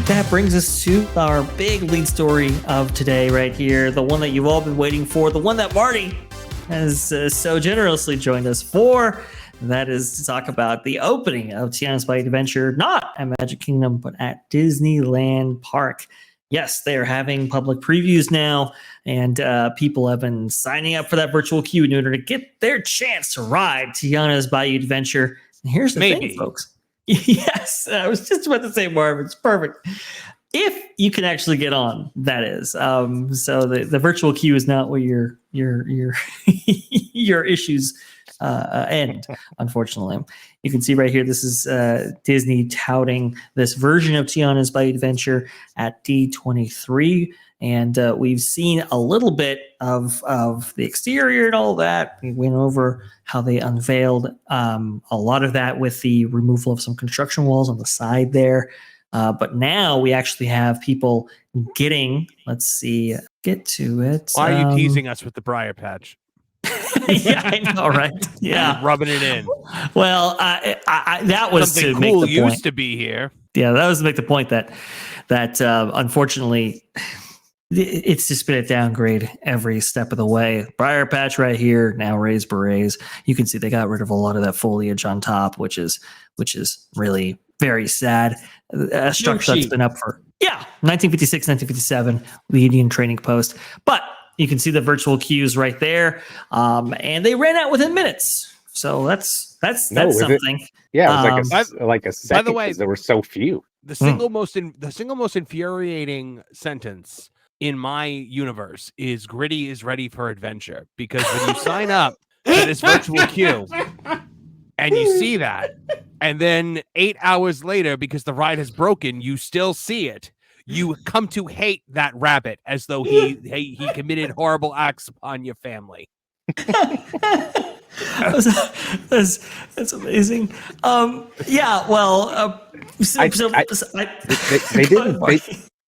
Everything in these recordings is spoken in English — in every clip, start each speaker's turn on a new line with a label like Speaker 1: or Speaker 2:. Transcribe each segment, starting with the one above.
Speaker 1: that brings us to our big lead story of today right here, the one that you've all been waiting for, the one that Marty has so generously joined us for. That is to talk about the opening of Tiana's Bayou Adventure, not at Magic Kingdom, but at Disneyland Park. Yes, they are having public previews now, and people have been signing up for that virtual queue in order to get their chance to ride Tiana's Bayou Adventure. And here's the thing, folks. Yes, I was just about to say, Marvin, it's perfect. If you can actually get on, that is. So the virtual queue is not where your your issues end, unfortunately. You can see right here, this is Disney touting this version of Tiana's Bayou Adventure at D23. And we've seen a little bit of the exterior and all that. We went over how they unveiled a lot of that with the removal of some construction walls on the side there. But now we actually have people getting, let's see, get to it.
Speaker 2: Why are you teasing us with the briar patch?
Speaker 1: Yeah, I know, right? Yeah.
Speaker 2: Rubbing it in.
Speaker 1: Well, that was
Speaker 2: something
Speaker 1: to
Speaker 2: cool
Speaker 1: make the point.
Speaker 2: used to be here.
Speaker 1: Yeah, that was to make the point that unfortunately, it's just been a downgrade every step of the way. Briar patch right here, now raised berets. You can see they got rid of a lot of that foliage on top, which is really very sad. A structure that's been up for 1956, 1957, the Indian Training Post. But you can see the virtual queues right there, and they ran out within minutes. So that's something.
Speaker 3: Yeah, it was like a second.
Speaker 2: By the way,
Speaker 3: there were so few.
Speaker 2: The single most infuriating sentence in my universe is Gritty is ready for adventure, because when you sign up for this virtual queue and you see that, and then 8 hours later, because the ride has broken, you still see it, you come to hate that rabbit as though he committed horrible acts upon your family.
Speaker 1: That's amazing.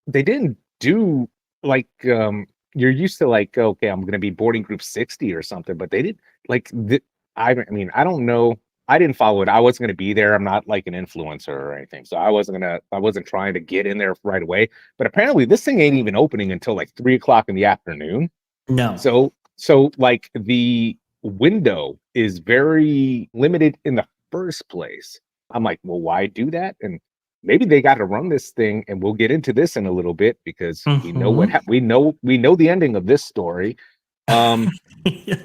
Speaker 3: They didn't do like you're used to, like, okay, I'm gonna be boarding group 60 or something, but they did like I don't know. I didn't follow it. I wasn't going to be there. I'm not like an influencer or anything. So I wasn't trying to get in there right away. But apparently this thing ain't even opening until like 3:00 in the afternoon.
Speaker 1: No.
Speaker 3: So like the window is very limited in the first place. I'm like, well, why do that? And maybe they got to run this thing, and we'll get into this in a little bit, because we know we know the ending of this story.
Speaker 1: Yes,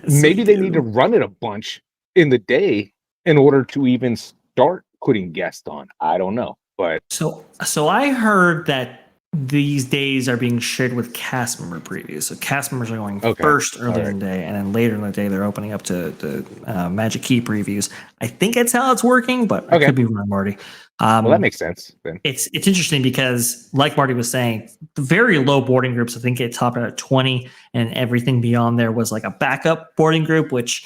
Speaker 3: maybe they need to run it a bunch in the day in order to even start putting guests on. I don't know, but
Speaker 1: so I heard that these days are being shared with cast member previews. So cast members are going first earlier in the day, and then later in the day they're opening up to the Magic Key previews. I think that's how it's working, but I could be wrong, Marty.
Speaker 3: Well, that makes sense then.
Speaker 1: It's interesting because, like Marty was saying, the very low boarding groups, I think it topped out at 20, and everything beyond there was like a backup boarding group, which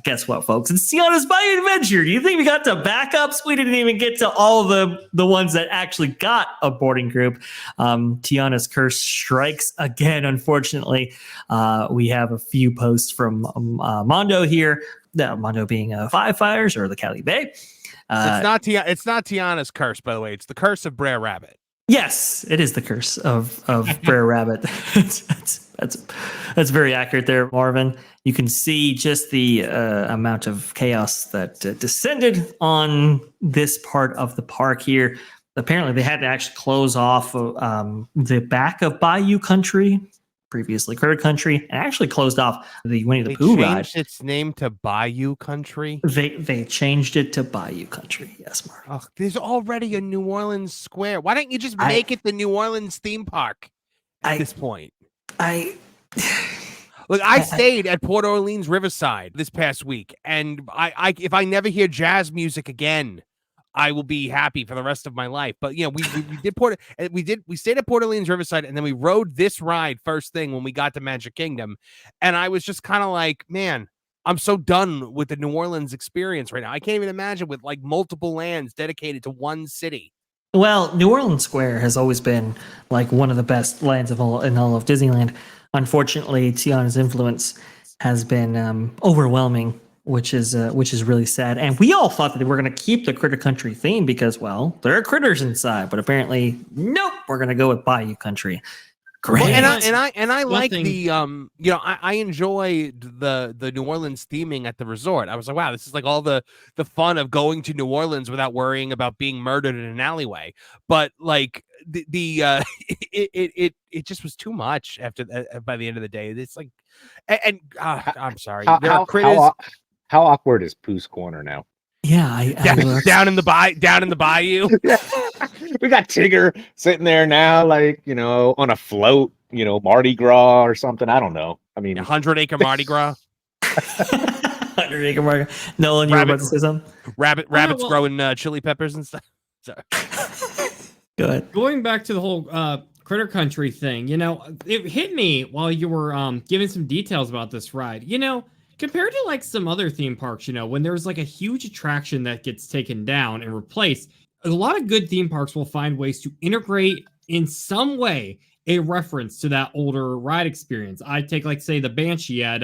Speaker 1: guess what, folks? It's Tiana's Bayou Adventure. Do you think we got to backups? We didn't even get to all the ones that actually got a boarding group. Tiana's curse strikes again, unfortunately. We have a few posts from Mondo here. Mondo being Five Fires or the Cali Bay.
Speaker 2: It's not Tiana's curse, by the way. It's the curse of Brer Rabbit.
Speaker 1: Yes, it is the curse of Brer Rabbit. That's very accurate there, Marvin. You can see just the amount of chaos that descended on this part of the park here. Apparently, they had to actually close off the back of Bayou Country, previously Critter Country, and actually closed off the Winnie the Pooh ride.
Speaker 2: They changed its name to Bayou Country?
Speaker 1: They changed it to Bayou Country, yes, Mark.
Speaker 2: Oh, there's already a New Orleans Square. Why don't you just make it the New Orleans theme park at this point? Look, I stayed at Port Orleans Riverside this past week, and I if I never hear jazz music again, I will be happy for the rest of my life. But we stayed at Port Orleans Riverside, and then we rode this ride first thing when we got to Magic Kingdom, and I was just kind of like, man, I'm so done with the New Orleans experience right now. I can't even imagine with like multiple lands dedicated to one city.
Speaker 1: Well, New Orleans Square has always been like one of the best lands in all of Disneyland. Unfortunately, Tiana's influence has been overwhelming which is really sad. And we all thought that they were going to keep the Critter Country theme because, well, there are critters inside. But apparently, nope, we're going to go with Bayou Country. Great.
Speaker 2: Well, and I like the I enjoyed the New Orleans theming at the resort. I was like, wow, this is like all the fun of going to New Orleans without worrying about being murdered in an alleyway. But like it just was too much after by the end of the day. It's like, and I'm sorry, there are critters.
Speaker 3: How awkward is Pooh's Corner now?
Speaker 1: Yeah,
Speaker 2: down in the bayou.
Speaker 3: Yeah. We got Tigger sitting there now, like, on a float, Mardi Gras or something. I don't know. I mean,
Speaker 2: 100-acre Mardi Gras.
Speaker 1: 100-acre Mardi Gras. Nolan, you were about to say something?
Speaker 2: Rabbits growing chili peppers and stuff. Sorry.
Speaker 1: Go ahead.
Speaker 4: Going back to the whole Critter Country thing, it hit me while you were giving some details about this ride. Compared to like some other theme parks, when there's like a huge attraction that gets taken down and replaced, a lot of good theme parks will find ways to integrate in some way a reference to that older ride experience. I take, like, say, the Banshee at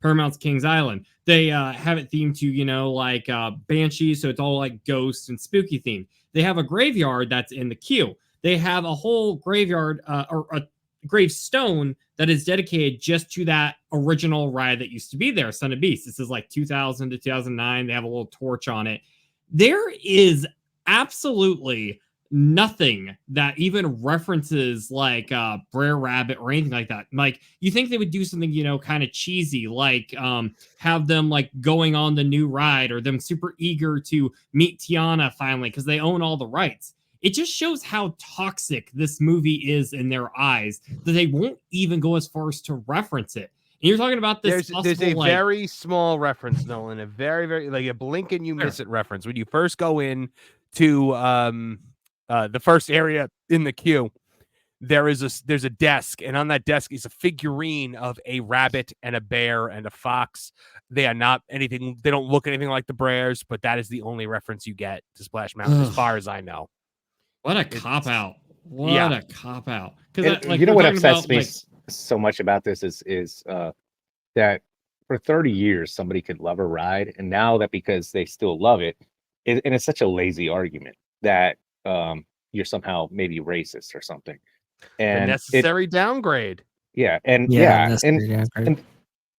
Speaker 4: Paramount's Kings Island. They have it themed to, like Banshee, so it's all like ghost and spooky themed. They have a graveyard that's in the queue. They have a whole graveyard or a gravestone that is dedicated just to that original ride that used to be there, Son of Beast. This is like 2000 to 2009. They have a little torch on it. There is absolutely nothing that even references like Brer Rabbit or anything like that. Like, you think they would do something, kind of cheesy, like have them like going on the new ride, or them super eager to meet Tiana finally because they own all the rights. It just shows how toxic this movie is in their eyes that they won't even go as far as to reference it. And you're talking about this.
Speaker 2: There's a very small reference, Nolan, a very, very, like a blink and you miss it reference. When you first go in to the first area in the queue, there's a desk, and on that desk is a figurine of a rabbit and a bear and a fox. They are not anything. They don't look anything like the Brers, but that is the only reference you get to Splash Mountain, as far as I know.
Speaker 4: What a cop out! What a cop out!
Speaker 3: Because what upsets me so much about this is that for 30 years somebody could love a ride, and now that because they still love it, and it's such a lazy argument that you're somehow maybe racist or something. And
Speaker 2: the necessary downgrade.
Speaker 3: Yeah, and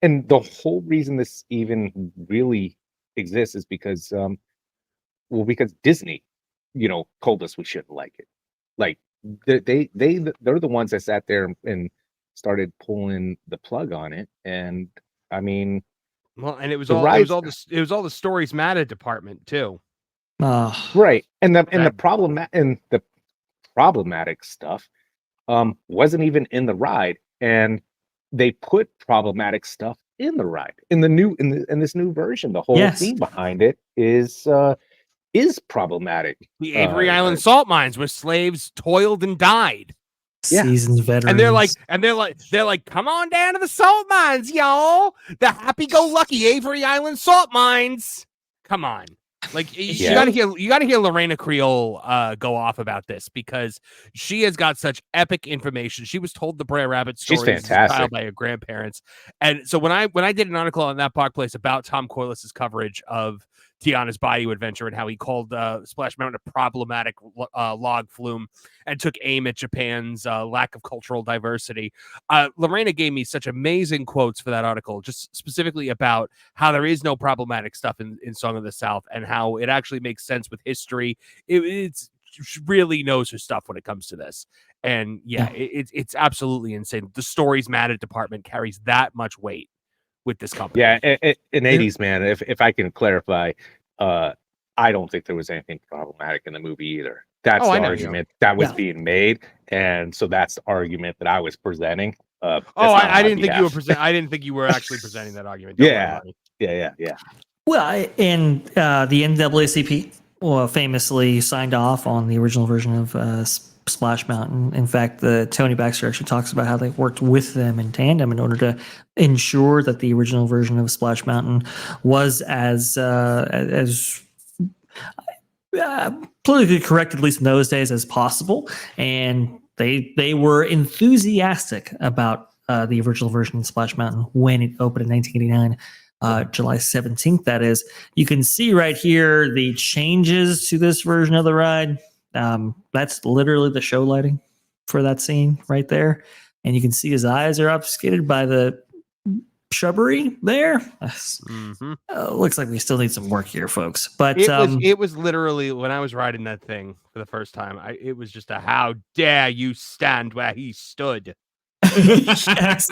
Speaker 3: and the whole reason this even really exists is because because Disney, told us we shouldn't like it. Like they're the ones that sat there and started pulling the plug on it. And I mean,
Speaker 2: well, and it was all the Stories Matter department too.
Speaker 3: Right. And the problematic stuff wasn't even in the ride, and they put problematic stuff in the ride in this new version. The whole theme behind it is problematic.
Speaker 2: The Avery Island salt mines where slaves toiled and died.
Speaker 1: Seasoned veterans.
Speaker 2: And they're like, come on down to the salt mines, y'all. The happy-go-lucky Avery Island salt mines. Come on. Like, you gotta hear Lorena Creole go off about this, because she has got such epic information. She was told the Brer Rabbit story.
Speaker 3: She's fantastic.
Speaker 2: By her grandparents. And so when I did an article on that Park Place about Tom Corliss's coverage of Tiana's Bayou adventure and how he called Splash Mountain a problematic log flume and took aim at Japan's lack of cultural diversity, Lorena gave me such amazing quotes for that article, just specifically about how there is no problematic stuff in Song of the South, and how it actually makes sense with history. She really knows her stuff when it comes to this. And it's absolutely insane. The Stories Matter department carries that much weight with this company.
Speaker 3: Yeah, in 80s, man, if I can clarify, I don't think there was anything problematic in the movie either. That's the argument that was being made, and so that's the argument that I was presenting.
Speaker 2: I didn't think you were I didn't think you were actually presenting that argument.
Speaker 3: Yeah.
Speaker 1: Well, and the NAACP famously signed off on the original version of Splash Mountain. In fact, Tony Baxter actually talks about how they worked with them in tandem in order to ensure that the original version of Splash Mountain was as politically correct, at least in those days, as possible. And they were enthusiastic about the original version of Splash Mountain when it opened in 1989. July 17th, that is. You can see right here the changes to this version of the ride. That's literally the show lighting for that scene right there. And you can see his eyes are obfuscated by the shrubbery there. Looks like we still need some work here, folks. But
Speaker 2: it was literally, when I was riding that thing for the first time, it was just a how dare you stand where he stood.
Speaker 1: Yes.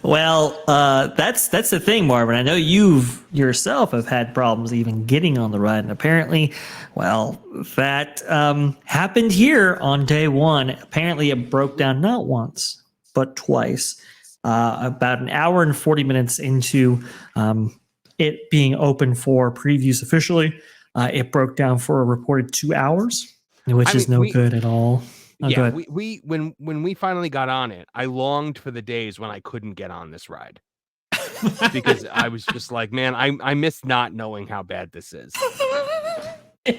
Speaker 1: Well, that's the thing, Marvin. I know you've yourself have had problems even getting on the ride, and apparently, well, that happened here on day one. Apparently, it broke down not once but twice. About an hour and 40 minutes into it being open for previews officially, it broke down for a reported 2 hours, which is no good at all. Oh,
Speaker 2: yeah, when we finally got on it, I longed for the days when I couldn't get on this ride because I was just like, man, I miss not knowing how bad this is.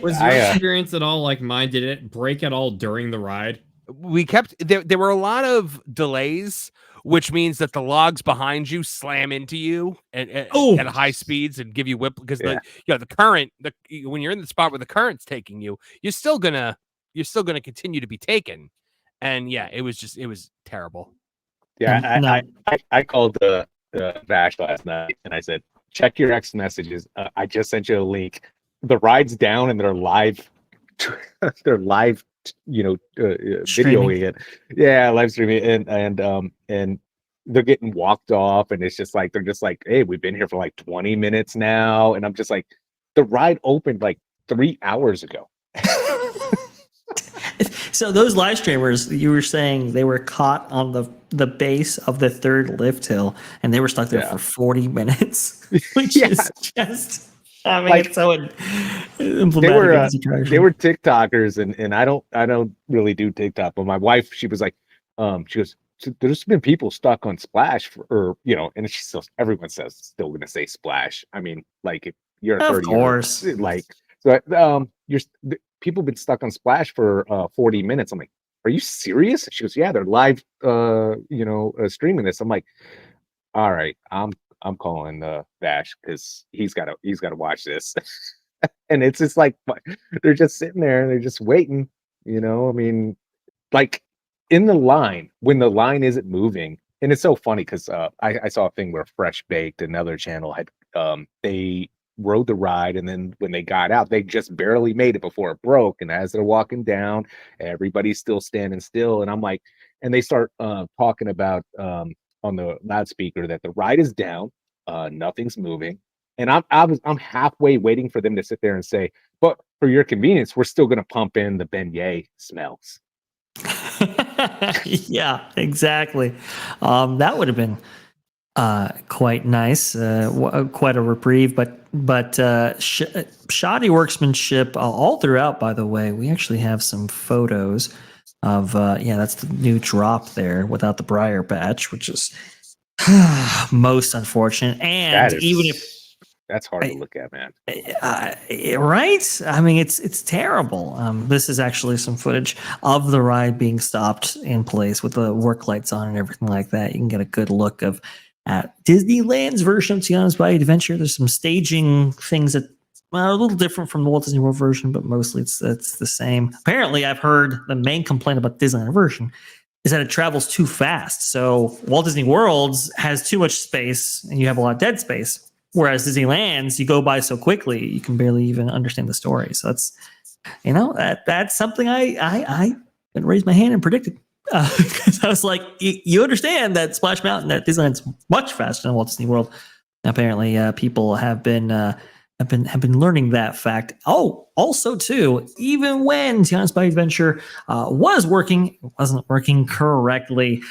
Speaker 4: Was your experience at all like mine? Did it break at all during the ride?
Speaker 2: We kept there were a lot of delays, which means that the logs behind you slam into you at high speeds and give you whip because the current when you're in the spot where the current's taking you, you're still gonna continue to be taken. And yeah, it was terrible.
Speaker 3: Yeah, I called Vash last night and I said, check your X messages. I just sent you a link. The ride's down and they're live, videoing it. Yeah, live streaming and they're getting walked off, and it's just like they're just like, hey, we've been here for like 20 minutes now, and I'm just like, the ride opened like 3 hours ago.
Speaker 1: So those live streamers, you were saying they were caught on the base of the third lift hill, and they were stuck there for 40 minutes, which is just, I mean, it's so emblematic.
Speaker 3: They were TikTokers, and I don't really do TikTok, but my wife, she was like, she goes, there's been people stuck on Splash and she still, everyone says still going to say Splash. I mean, like, if you're 30,
Speaker 1: of course,
Speaker 3: like, so people been stuck on Splash for 40 minutes. I'm like, are you serious? She goes, yeah, they're live, streaming this. I'm like, all right, I'm calling Vash because he's got to watch this. And it's just like, they're just sitting there and they're just waiting. I mean, like, in the line, when the line isn't moving, and it's so funny because I saw a thing where Fresh Baked, another channel, had they rode the ride, and then when they got out, they just barely made it before it broke. And as they're walking down, everybody's still standing still. And I'm like, and they start talking about on the loudspeaker that the ride is down, nothing's moving. And I'm halfway waiting for them to sit there and say, but for your convenience, we're still going to pump in the beignet smells.
Speaker 1: Yeah, exactly. That would have been quite nice, quite a reprieve, but shoddy workmanship all throughout. By the way, we actually have some photos of that's the new drop there without the briar patch, which is most unfortunate. And even if
Speaker 3: that's hard to look at, man.
Speaker 1: Right? I mean, it's terrible. This is actually some footage of the ride being stopped in place with the work lights on and everything like that. You can get a good look at Disneyland's version of Tiana's Bayou Adventure. There's some staging things that are a little different from the Walt Disney World version, but mostly it's the same. Apparently, I've heard the main complaint about Disneyland version is that it travels too fast. So Walt Disney World's has too much space, and you have a lot of dead space. Whereas Disneyland's, you go by so quickly, you can barely even understand the story. So that's something I raised my hand and predicted. Because I was like, you understand that Splash Mountain at Disneyland's much faster than Walt Disney World. People have been learning that fact. Oh, also too, even when Tiana's Bayou Adventure was working, it wasn't working correctly.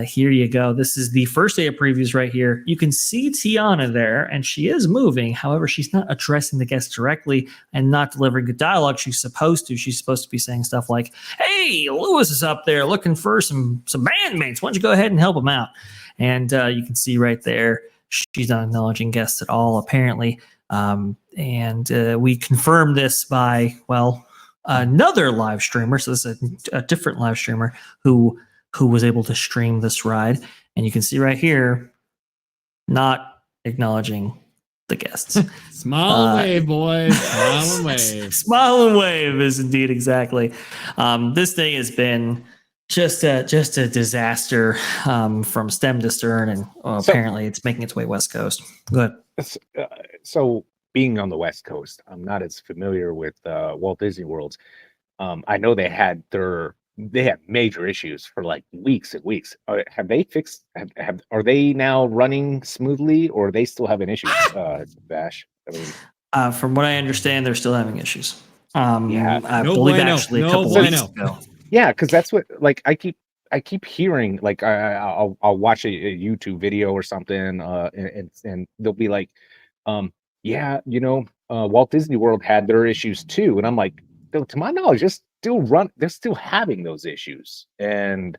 Speaker 1: Here you go. This is the first day of previews right here. You can see Tiana there, and she is moving. However, she's not addressing the guests directly and not delivering good dialogue. She's supposed to. She's supposed to be saying stuff like, "Hey, Lewis is up there looking for some bandmates. Why don't you go ahead and help him out?" And you can see right there, she's not acknowledging guests at all, apparently. And we confirmed this by, another live streamer. So this is a different live streamer who was able to stream this ride. And you can see right here, not acknowledging the guests.
Speaker 4: Smile and wave, boys. Smile and wave.
Speaker 1: Smile and wave is indeed exactly. This thing has been just a disaster from stem to stern, and apparently it's making its way west coast. Good.
Speaker 3: So being on the West Coast, I'm not as familiar with Walt Disney World's. I know they had major issues for like weeks and weeks. Have they fixed? Are they now running smoothly, or are they still having issues? Vash. I mean,
Speaker 1: from what I understand, they're still having issues.
Speaker 3: Yeah.
Speaker 1: I believe actually a couple weeks ago.
Speaker 3: Yeah, because that's what like I keep hearing. Like I'll watch a YouTube video or something, and they'll be like, yeah, Walt Disney World had their issues too, and I'm like, to my knowledge, they're still having those issues, and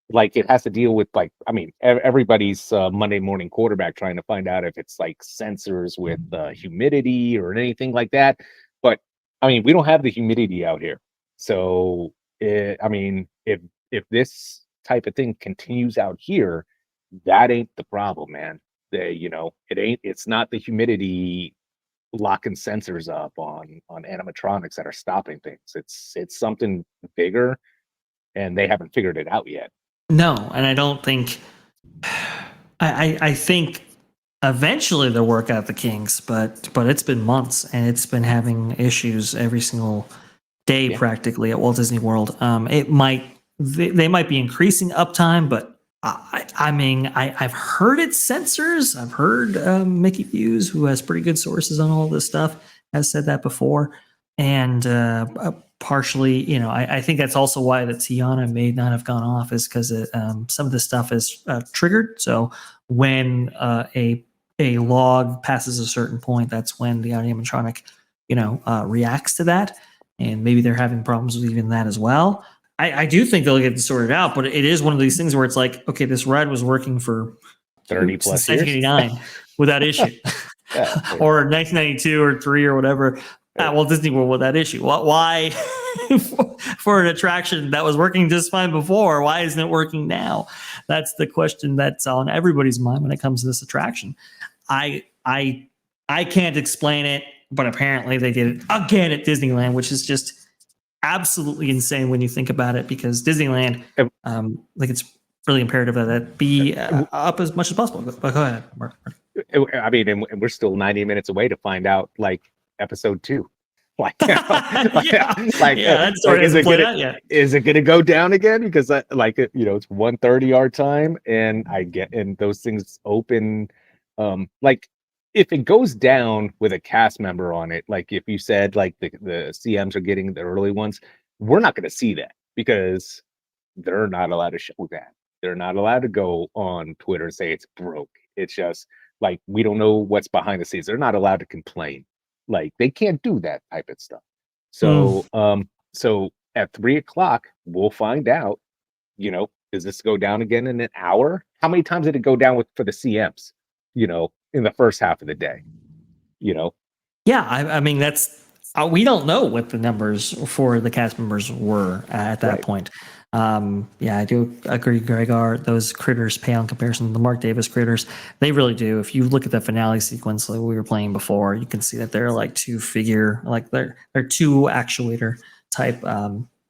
Speaker 3: like it has to deal with like, I mean, everybody's Monday morning quarterback trying to find out if it's like sensors with humidity or anything like that. But I mean, we don't have the humidity out here, so I mean, if this type of thing continues out here, that ain't the problem, man. It's not the humidity locking sensors up on animatronics that are stopping things. It's something bigger, and they haven't figured it out yet.
Speaker 1: No, and I don't think. I think eventually they'll work out the kinks, but it's been months, and it's been having issues every single day practically at Walt Disney World. They might be increasing uptime, but I mean, I've heard it's sensors. I've heard Mickey Views, who has pretty good sources on all this stuff, has said that before. And partially, I think that's also why the Tiana may not have gone off, is because some of this stuff is triggered. So when a log passes a certain point, that's when the animatronic, reacts to that. And maybe they're having problems with even that as well. I do think they'll get it sorted out, but it is one of these things where it's like, okay, this ride was working for
Speaker 3: 30 plus years
Speaker 1: 1989 without issue, or 1992 or 3 or whatever at Walt Disney World without issue. Why for an attraction that was working just fine before? Why isn't it working now? That's the question that's on everybody's mind when it comes to this attraction. I can't explain it, but apparently they did it again at Disneyland, which is just absolutely insane when you think about it, because Disneyland, like, it's really imperative that it be up as much as possible. But go ahead, Mark.
Speaker 3: I mean, and we're still 90 minutes away to find out like episode 2. Like, that story hasn't played out yet. Is it going to go down again? Because it's 1:30 our time, and those things open. Like, if it goes down with a cast member on it, like if you said like the CMs are getting the early ones, we're not going to see that, because they're not allowed to show that. They're not allowed to go on Twitter and say it's broke. It's just like, we don't know what's behind the scenes. They're not allowed to complain. Like, they can't do that type of stuff. So, so at 3:00, we'll find out, does this go down again in an hour? How many times did it go down for the CMs, in the first half of the day?
Speaker 1: Yeah, I mean, that's we don't know what the numbers for the cast members were at that point. Yeah, I do agree, Gregor. Those critters pale in comparison to the Mark Davis critters. They really do. If you look at the finale sequence like we were playing before, you can see that they're like two-figure, like they're 2 actuator type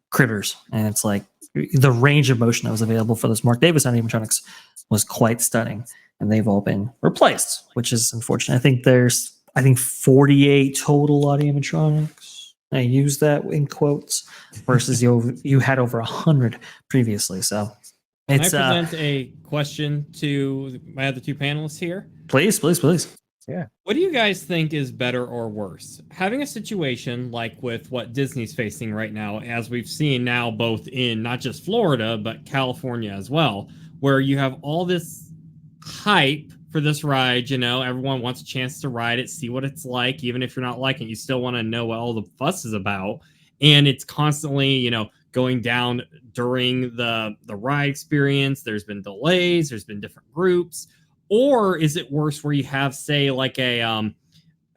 Speaker 1: critters, and it's like the range of motion that was available for those Mark Davis animatronics was quite stunning, and they've all been replaced, which is unfortunate. I think there's 48 total animatronics. I use that in quotes, versus you had over 100 previously. So it's.
Speaker 4: Can I present a question to my other 2 panelists here?
Speaker 1: Please.
Speaker 3: Yeah.
Speaker 4: What do you guys think is better or worse? Having a situation like with what Disney's facing right now, as we've seen now both in not just Florida, but California as well, where you have all this hype for this ride, everyone wants a chance to ride it, see what it's like. Even if you're not liking it, you still want to know what all the fuss is about. And it's constantly, going down during the ride experience. There's been delays, there's been different groups. Or is it worse where you have, say, like a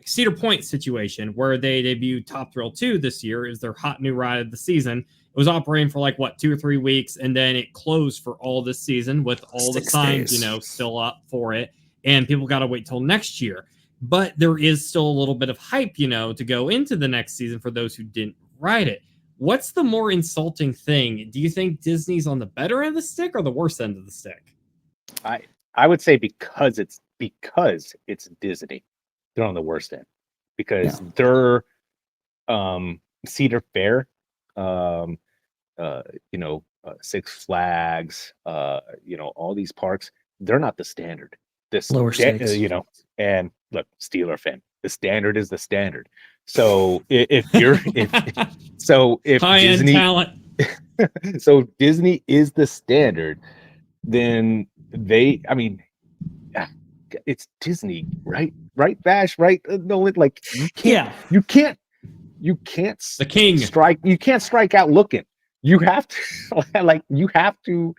Speaker 4: Cedar Point situation where they debuted Top Thrill 2 this year, is their hot new ride of the season. It was operating for 2 or 3 weeks, and then it closed for all this season with all
Speaker 1: 6
Speaker 4: the signs,
Speaker 1: days.
Speaker 4: Still up for it. and people got to wait till next year. But there is still a little bit of hype, to go into the next season for those who didn't ride it. What's the more insulting thing? Do you think Disney's on the better end of the stick or the worse end of the stick?
Speaker 3: I would say because it's Disney, they're on the worst end because they're Cedar Fair, Six Flags, all these parks, they're not the standard. This
Speaker 1: Lower stakes.
Speaker 3: And look, Steeler fan, the standard is the standard. So if
Speaker 4: High-end
Speaker 3: Disney
Speaker 4: talent.
Speaker 3: so Disney is the standard, then it's Disney, right? Right, Vash, right? No, like you can't
Speaker 4: The king.
Speaker 3: you can't strike out looking. You have to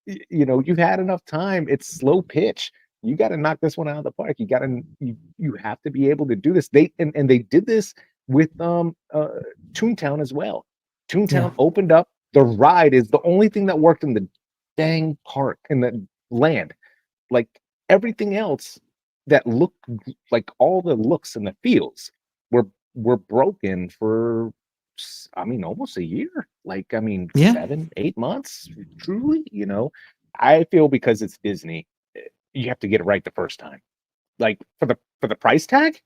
Speaker 3: you've had enough time. It's slow pitch. You got to knock this one out of the park. You have to be able to do this. They did this with Toontown as well. Toontown opened up. The ride is the only thing that worked in the dang park, in the land. Like everything else that looked like, all the looks and the feels were broken for almost a year. 7-8 months, truly. I feel because it's Disney, you have to get it right the first time. Like for the price tag.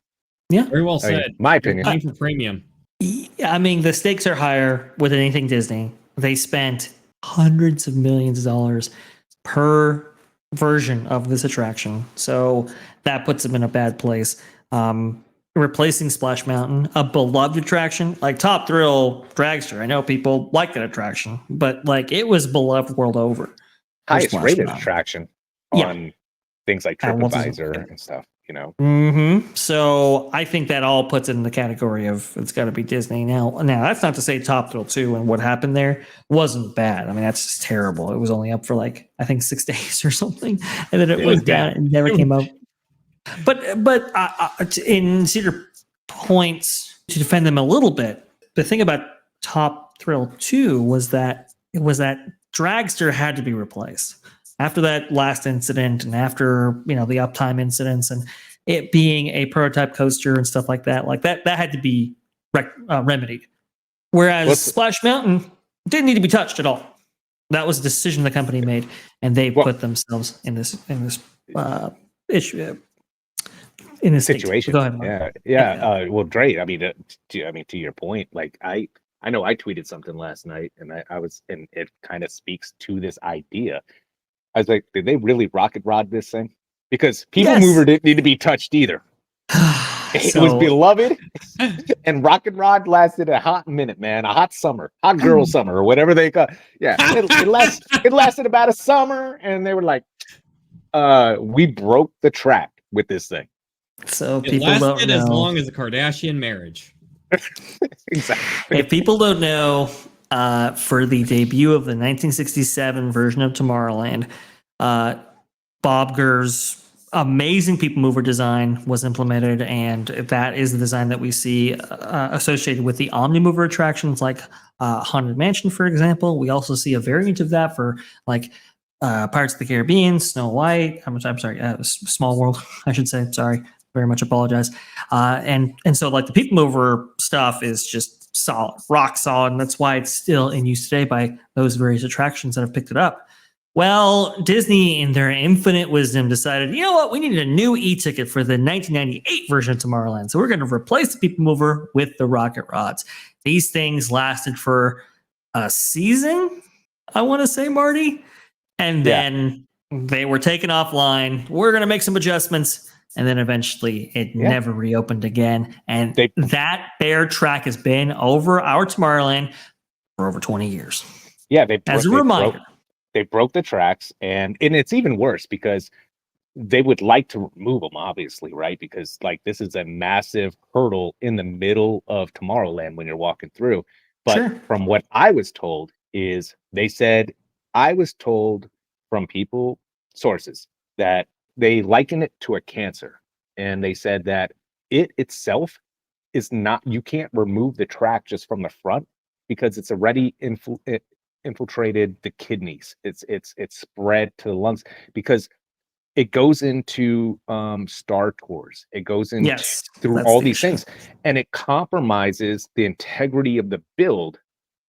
Speaker 1: Yeah,
Speaker 4: very well said.
Speaker 3: My opinion.
Speaker 4: Paying for premium.
Speaker 1: The stakes are higher with anything Disney. They spent hundreds of millions of dollars per version of this attraction, so that puts them in a bad place. Replacing Splash Mountain, a beloved attraction like Top Thrill Dragster. I know people like that attraction, but it was beloved world over.
Speaker 3: Highest rated attraction on things like TripAdvisor and stuff.
Speaker 1: So I think that all puts it in the category of it's got to be Disney. Now that's not to say Top Thrill 2 and what happened there wasn't bad. That's just terrible. It was only up for I think 6 days or something, and then it went down and never came up. But in Cedar Point's, to defend them a little bit, the thing about Top Thrill 2 was that Dragster had to be replaced after that last incident, and after the uptime incidents, and it being a prototype coaster and stuff like that. That had to be remedied. Whereas Splash Mountain didn't need to be touched at all. That was a decision the company made, and they put themselves in this issue. In this
Speaker 3: situation.
Speaker 1: Go ahead, Mark.
Speaker 3: Yeah. Well, Dre, to your point, I know I tweeted something last night, and and it kind of speaks to this idea. I was like, did they really rocket rod this thing? Because People Mover didn't need to be touched either. It was beloved, and rocket rod lasted a hot minute, man. A hot summer, hot girl summer, or whatever they call. Yeah, it lasted about a summer, and they were like, we broke the track with this thing.
Speaker 1: So
Speaker 4: it
Speaker 1: people
Speaker 4: lasted
Speaker 1: don't know.
Speaker 4: as long as the Kardashian marriage.
Speaker 3: Exactly.
Speaker 1: If people don't know, for the debut of the 1967 version of Tomorrowland, Bob Gurr's amazing People Mover design was implemented, and that is the design that we see associated with the Omnimover attractions like Haunted Mansion, for example. We also see a variant of that for Pirates of the Caribbean, Snow White. I'm sorry, Small World, I should say. Sorry, very much apologize. And so the People Mover stuff is just solid, rock solid, and that's why it's still in use today by those various attractions that have picked it up. Well, Disney, in their infinite wisdom, decided, you know what, we needed a new e-ticket for the 1998 version of Tomorrowland, so we're going to replace the People Mover with the rocket rods. These things lasted for a season, I want to say, Marty. And then they were taken offline. We're going to make some adjustments. And then eventually it never reopened again. And that bear track has been over our Tomorrowland for over 20 years.
Speaker 3: Yeah.
Speaker 1: As a reminder.
Speaker 3: They broke the tracks. And it's even worse because they would like to remove them, obviously, right? Because this is a massive hurdle in the middle of Tomorrowland when you're walking through. But from what I was told is I was told from sources that they liken it to a cancer. And they said that it itself is not, you can't remove the track just from the front because it's already infiltrated the kidneys. It's spread to the lungs because it goes into Star Tours. It goes into through
Speaker 1: that's
Speaker 3: all
Speaker 1: the
Speaker 3: these
Speaker 1: issue.
Speaker 3: things, and it compromises the integrity of the build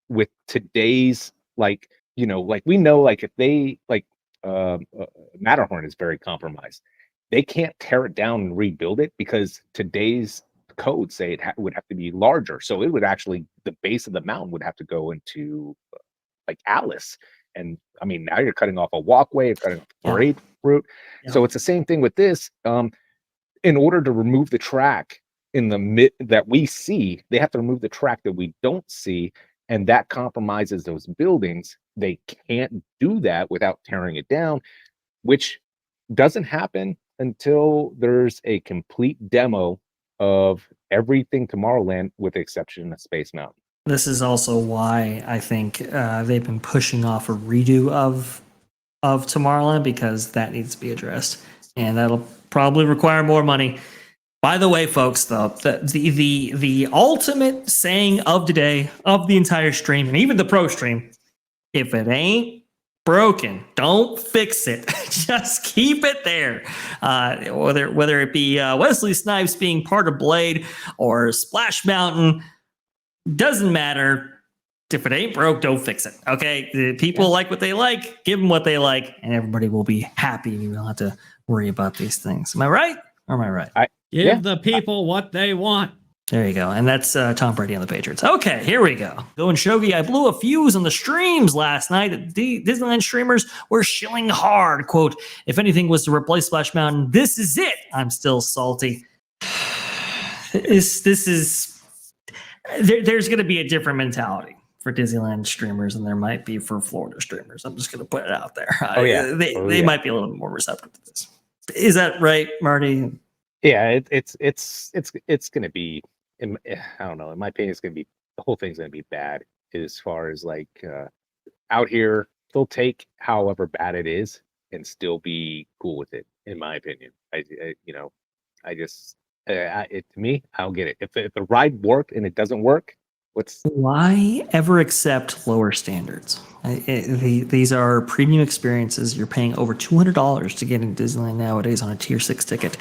Speaker 3: with today's like we know like if they like Matterhorn is very compromised. They can't tear it down and rebuild it because today's codes say it would have to be larger. So it would actually the base of the mountain would have to go into like Alice. And I mean, now you're cutting off a walkway, you're cutting off a parade route.
Speaker 1: Yeah.
Speaker 3: So it's the same thing with this. In order to remove the track in the mid that we see, they have to remove the track that we don't see, and that compromises those buildings. They can't do that without tearing it down, which doesn't happen until there's a complete demo of everything Tomorrowland, with the exception of Space Mountain.
Speaker 1: This is also why I think they've been pushing off a redo of Tomorrowland, because that needs to be addressed, and that'll probably require more money. By the way, folks, though, the ultimate saying of today, of the entire stream, and even the pro stream, if it ain't broken, don't fix it. Just keep it there. Whether it be Wesley Snipes being part of Blade or Splash Mountain, doesn't matter. If it ain't broke, don't fix it. Okay, the people like what they like. Give them what they like, and everybody will be happy. You don't have to worry about these things. Am I right? Or am I right?
Speaker 4: Give the people what they want.
Speaker 1: There you go. And that's Tom Brady on the Patriots. Okay, here we go. Going Shogi, I blew a fuse on the streams last night. The Disneyland streamers were shilling hard. Quote, if anything was to replace Splash Mountain, this is it. I'm still salty. This is... There's going to be a different mentality for Disneyland streamers than there might be for Florida streamers. I'm just going to put it out there. They might be a little bit more receptive to this. Is that right, Marty?
Speaker 3: Yeah, it's going to be. I don't know. In my opinion, it's going to be, the whole thing's going to be bad as far as like out here. They'll take however bad it is and still be cool with it. In my opinion, to me, I don't get it. If the ride worked and it doesn't work,
Speaker 1: why ever accept lower standards? These are premium experiences. You're paying over $200 to get into Disneyland nowadays on a tier 6 ticket.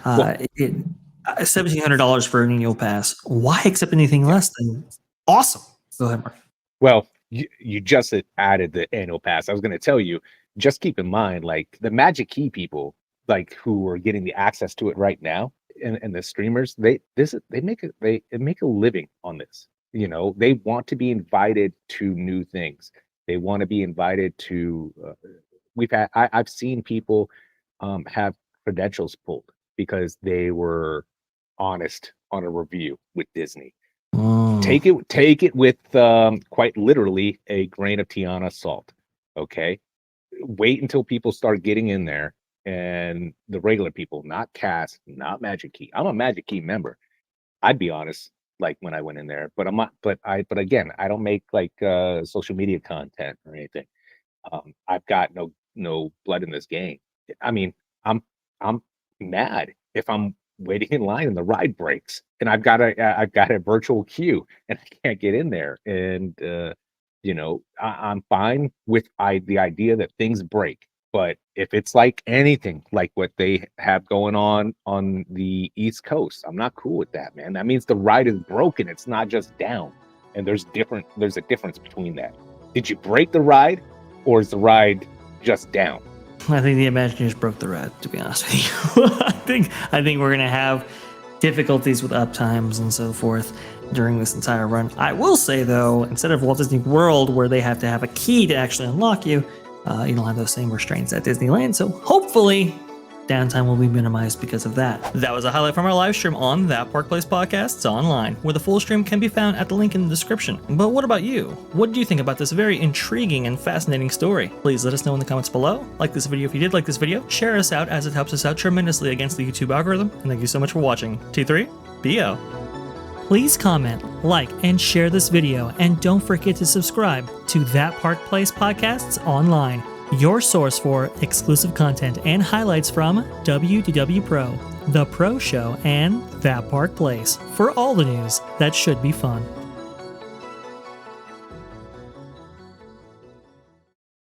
Speaker 1: $1,700 for an annual pass. Why accept anything less than awesome? Go ahead, Mark.
Speaker 3: Well, you just added the annual pass. I was going to tell you, just keep in mind, like the Magic Key people, like who are getting the access to it right now, and the streamers, they make a living on this. You know, they want to be invited to new things. They want to be invited to. I've seen people have credentials pulled because they were honest on a review with Disney. Take it with quite literally a grain of Tiana salt. Okay, wait until people start getting in there, and the regular people, not cast, not Magic Key. I'm a Magic Key member. I'd be honest, like when I went in there, but I'm not. But again, I don't make like social media content or anything. I've got no blood in this game. I mean, I'm mad if I'm waiting in line and the ride breaks and I've got a virtual queue and I can't get in there. And I'm fine with the idea that things break. But if it's like anything like what they have going on the East Coast, I'm not cool with that, man. That means the ride is broken. It's not just down. And there's a difference between that. Did you break the ride, or is the ride just down?
Speaker 1: I think the Imagineers broke the ride, to be honest with you. I think we're gonna have difficulties with uptimes and so forth during this entire run. I will say though, instead of Walt Disney World, where they have to have a key to actually unlock you, you don't have those same restraints at Disneyland. So hopefully downtime will be minimized because of that. That was a highlight from our live stream on That Park Place Podcasts online, where the full stream can be found at the link in the description. But what about you? What do you think about this very intriguing and fascinating story? Please let us know in the comments below. Like this video if you did like this video. Share us out, as it helps us out tremendously against the YouTube algorithm. And thank you so much for watching. T3, BO. Please comment, like, and share this video, and don't forget to subscribe to That Park Place Podcasts online, your source for exclusive content and highlights from WDW Pro, The Pro Show, and That Park Place, for all the news that should be fun.